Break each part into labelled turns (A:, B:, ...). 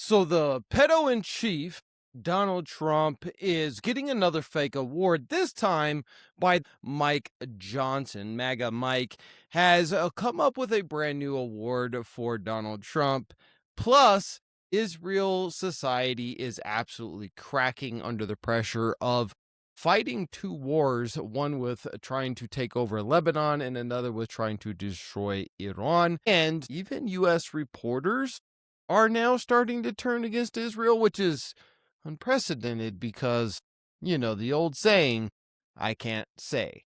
A: So the pedo-in-chief, Donald Trump, is getting another fake award, this time by Mike Johnson. MAGA Mike has come up with a brand new award for Donald Trump. Plus, Israel society is absolutely cracking under the pressure of fighting two wars, one with trying to take over Lebanon and another with trying to destroy Iran. And even U.S. reporters are now starting to turn against Israel, which is unprecedented because, the old saying, I can't say.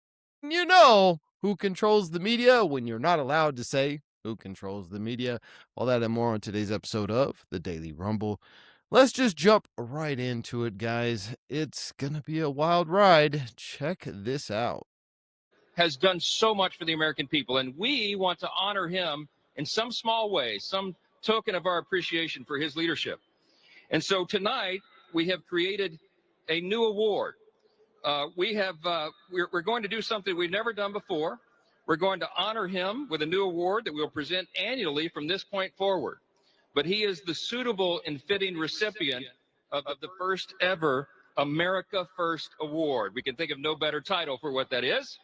A: You know who controls the media when you're not allowed to say who controls the media. All that and more on today's episode of the Daily Rumble. Let's just jump right into it, guys. It's going to be a wild ride. Check this out.
B: Has done so much for the American people, and we want to honor him in some small way, some token of our appreciation for his leadership. And so tonight we have created a new award. We're going to do something we've never done before. We're going to honor him with a new award that we'll present annually from this point forward. But he is the suitable and fitting recipient of the first ever America First Award. We can think of no better title for what that is.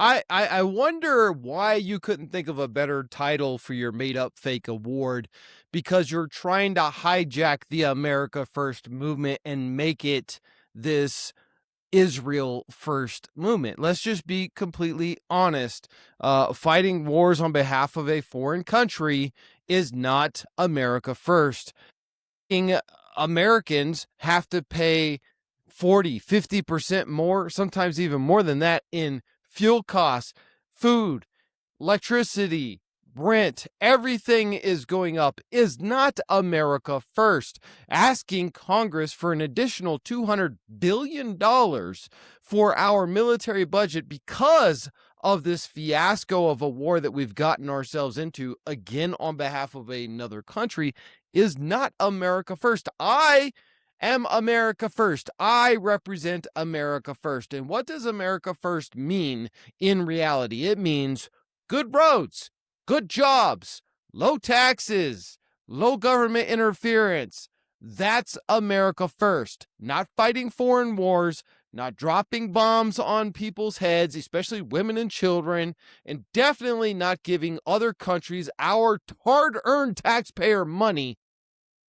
A: I wonder why you couldn't think of a better title for your made up fake award, because you're trying to hijack the America First movement and make it this Israel First movement. Let's just be completely honest. Fighting wars on behalf of a foreign country is not America First. Americans have to pay 40-50% more, sometimes even more than that, in fuel costs, food, electricity, rent. Everything is going up. Is not America First. Asking Congress for an additional $200 billion for our military budget because of this fiasco of a war that we've gotten ourselves into, again on behalf of another country, is not America First. I am America First. I represent America First. And what does America First mean in reality? It means good roads, good jobs, low taxes, low government interference. That's America First. Not fighting foreign wars, not dropping bombs on people's heads, especially women and children, and definitely not giving other countries our hard-earned taxpayer money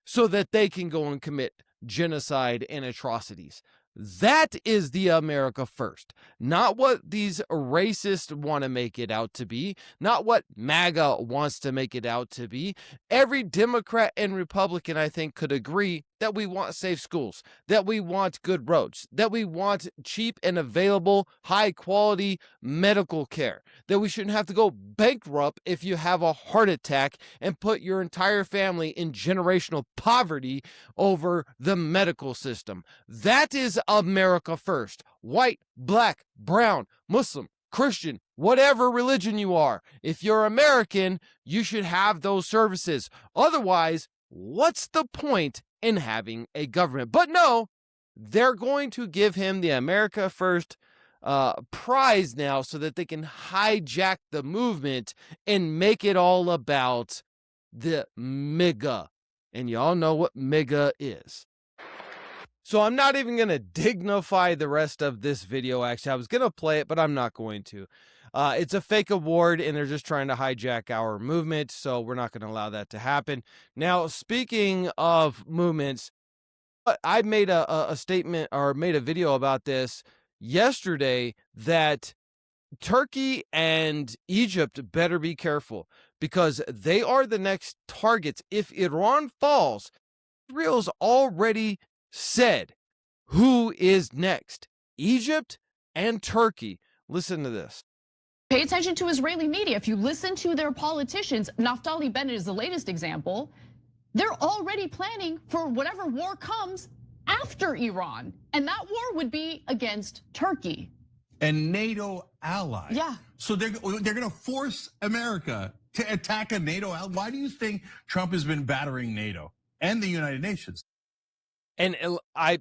A: so that they can go and commit genocide and atrocities. That is the America First, not what these racists want to make it out to be, not what MAGA wants to make it out to be. Every Democrat and Republican, I think, could agree that we want safe schools, that we want good roads, that we want cheap and available, high quality medical care, that we shouldn't have to go bankrupt if you have a heart attack and put your entire family in generational poverty over the medical system. That is America First. White, black, brown, Muslim, Christian, whatever religion you are. If you're American, you should have those services. Otherwise, what's the point in having a government? But no, they're going to give him the America First prize now so that they can hijack the movement and make it all about the MAGA. And y'all know what MAGA is. So I'm not even going to dignify the rest of this video. Actually, I was going to play it, but I'm not going to. It's a fake award, and they're just trying to hijack our movement, so we're not going to allow that to happen. Now, speaking of movements, I made a statement or made a video about this yesterday that Turkey and Egypt better be careful because they are the next targets. If Iran falls, Israel's already said who is next: Egypt and Turkey. Listen to this.
C: Pay attention to Israeli media. If you listen to their politicians, Naftali Bennett is the latest example. They're already planning for whatever war comes after Iran. And that war would be against Turkey.
D: And NATO ally.
C: Yeah.
D: So they're gonna force America to attack a NATO ally. Why do you think Trump has been battering NATO and the United Nations?
A: And I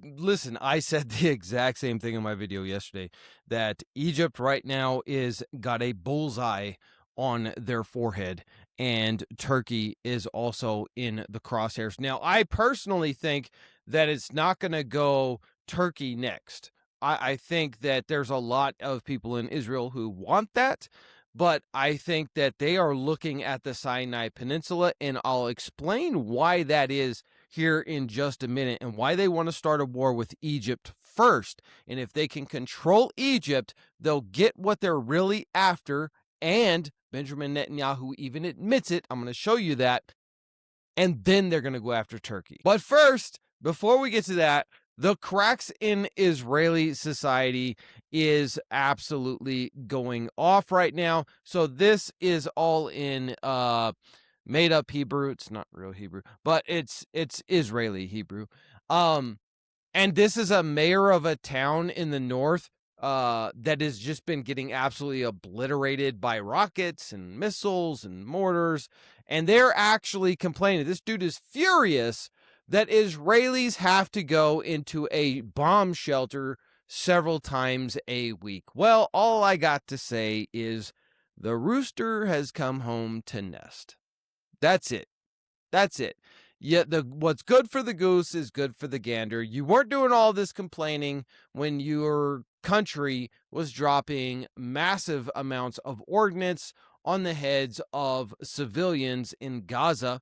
A: said the exact same thing in my video yesterday, that Egypt right now is got a bullseye on their forehead. and Turkey is also in the crosshairs. Now, I personally think that it's not going to go Turkey next. I think that there's a lot of people in Israel who want that, but I think that they are looking at the Sinai Peninsula, and I'll explain why that is here in just a minute and why they want to start a war with Egypt first. And if they can control Egypt, they'll get what they're really after, and Benjamin Netanyahu even admits it. I'm going to show you that. And then they're going to go after Turkey. But first, before we get to that, the cracks in Israeli society is absolutely going off right now. So this is all in made up Hebrew. It's not real Hebrew, but it's Israeli Hebrew. And this is a mayor of a town in the north that has just been getting absolutely obliterated by rockets and missiles and mortars. And they're actually complaining. This dude is furious that Israelis have to go into a bomb shelter several times a week. Well, all I got to say is the rooster has come home to nest. That's it. That's it. Yet what's good for the goose is good for the gander. You weren't doing all this complaining when your country was dropping massive amounts of ordnance on the heads of civilians in Gaza,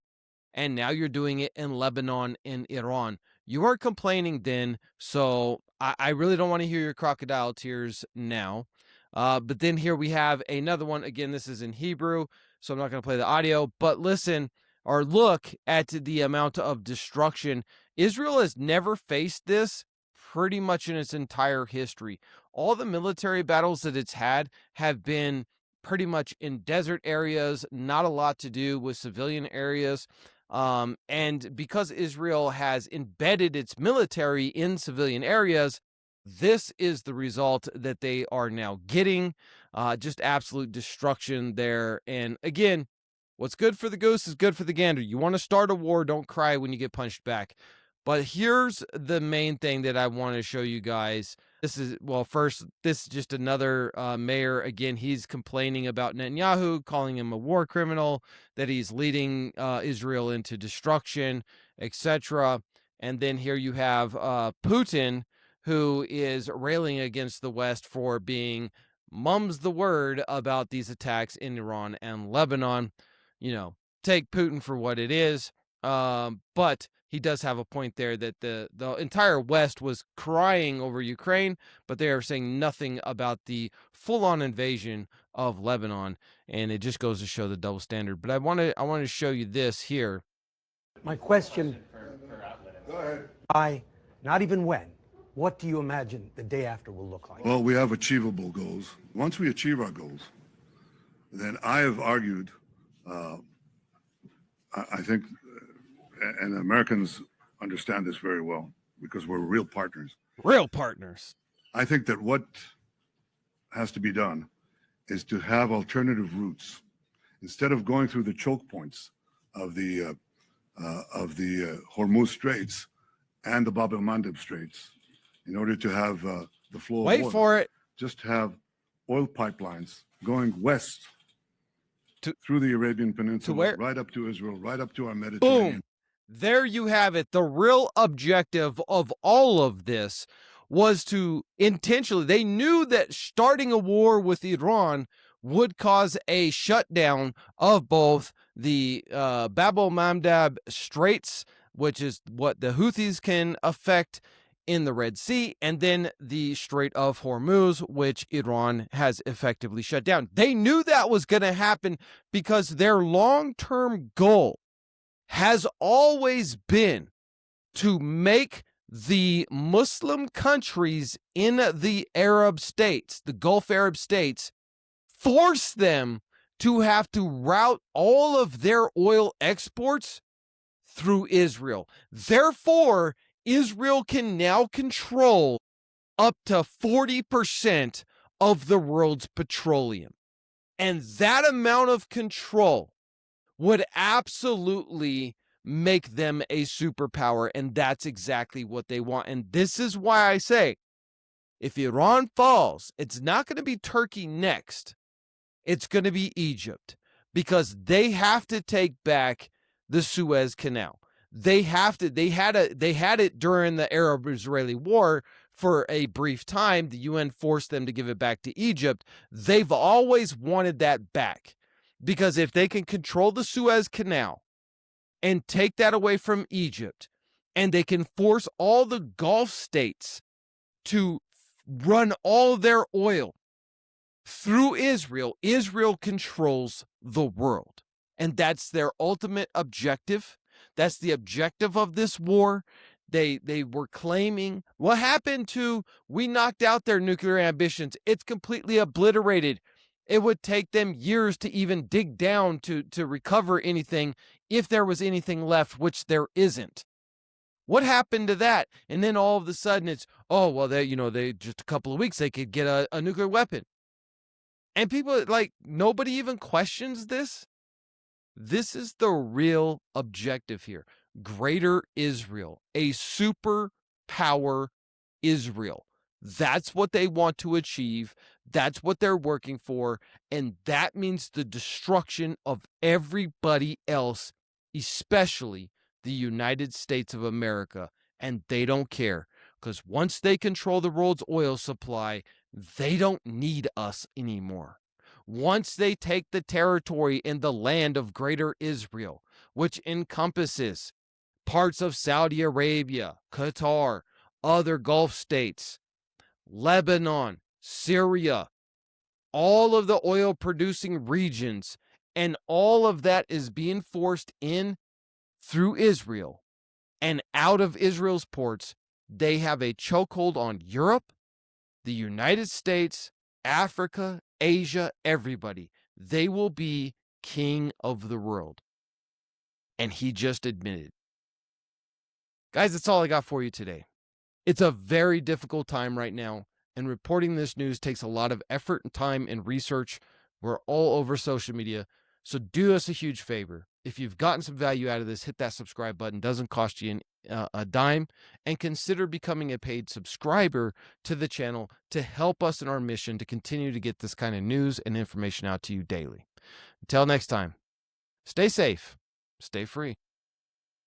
A: and now you're doing it in Lebanon and Iran. You weren't complaining then, so I really don't want to hear your crocodile tears now. But then here we have another one. Again, this is in Hebrew, so I'm not going to play the audio, but listen or look at the amount of destruction. Israel has never faced this pretty much in its entire history. All the military battles that it's had have been pretty much in desert areas, not a lot to do with civilian areas. And because Israel has embedded its military in civilian areas, this is the result that they are now getting. Just absolute destruction there. And again, what's good for the goose is good for the gander. You want to start a war, don't cry when you get punched back. But here's the main thing that I want to show you guys. This is just another mayor. Again, he's complaining about Netanyahu, calling him a war criminal, that he's leading Israel into destruction, etc. And then here you have Putin, who is railing against the West for being mum's the word about these attacks in Iran and Lebanon. You know, take Putin for what it is. But he does have a point there that the entire West was crying over Ukraine, but they are saying nothing about the full-on invasion of Lebanon, and it just goes to show the double standard. But I want to show you this here.
E: My question,
F: Go ahead.
E: why, not even when, what do you imagine the day after will look like?
F: Well, we have achievable goals. Once we achieve our goals, then I have argued, I think, and Americans understand this very well because we're real partners.
A: Real partners.
F: I think that what has to be done is to have alternative routes instead of going through the choke points of the Hormuz Straits and the Bab el-Mandeb Straits. In order to have the flow of oil,
A: Wait for it.
F: just have oil pipelines going west through the Arabian Peninsula,
A: where?
F: right up to Israel, right up to our Mediterranean.
A: Boom. There you have it. The real objective of all of this was to intentionally, they knew that starting a war with Iran would cause a shutdown of both the Bab el-Mandeb Straits, which is what the Houthis can affect in the Red Sea, and then the Strait of Hormuz, which Iran has effectively shut down. They knew that was going to happen because their long-term goal has always been to make the Muslim countries in the Arab states, the Gulf Arab states, force them to have to route all of their oil exports through Israel. Therefore, Israel can now control up to 40% of the world's petroleum. And that amount of control would absolutely make them a superpower. And that's exactly what they want. And this is why I say, if Iran falls, it's not going to be Turkey next. It's going to be Egypt. because they have to take back the Suez Canal. They had it during the Arab-Israeli War for a brief time. The UN forced them to give it back to Egypt. They've always wanted that back, because if they can control the Suez Canal and take that away from Egypt, and they can force all the Gulf states to run all their oil through Israel, Israel controls the world. And that's their ultimate objective. That's the objective of this war. They were claiming, what happened to, we knocked out their nuclear ambitions. It's completely obliterated. It would take them years to even dig down to recover anything, if there was anything left, which there isn't. What happened to that? And then all of a sudden it's, oh, well, they just a couple of weeks, they could get a nuclear weapon. And people, like, nobody even questions this. This is the real objective here. Greater Israel, a superpower Israel. That's what they want to achieve. That's what they're working for. And that means the destruction of everybody else, especially the United States of America. And they don't care, because once they control the world's oil supply, they don't need us anymore. Once they take the territory in the land of Greater Israel, which encompasses parts of Saudi Arabia, Qatar, other Gulf states, Lebanon, Syria, all of the oil producing regions, and all of that is being forced in through Israel and out of Israel's ports, they have a chokehold on Europe, the United States, Africa, Asia, everybody. They will be king of the world. And he just admitted. Guys, that's all I got for you today. It's a very difficult time right now, and reporting this news takes a lot of effort and time and research. We're all over social media, so do us a huge favor. If you've gotten some value out of this, hit that subscribe button. Doesn't cost you a dime, and consider becoming a paid subscriber to the channel to help us in our mission to continue to get this kind of news and information out to you daily. Until next time, stay safe, stay free.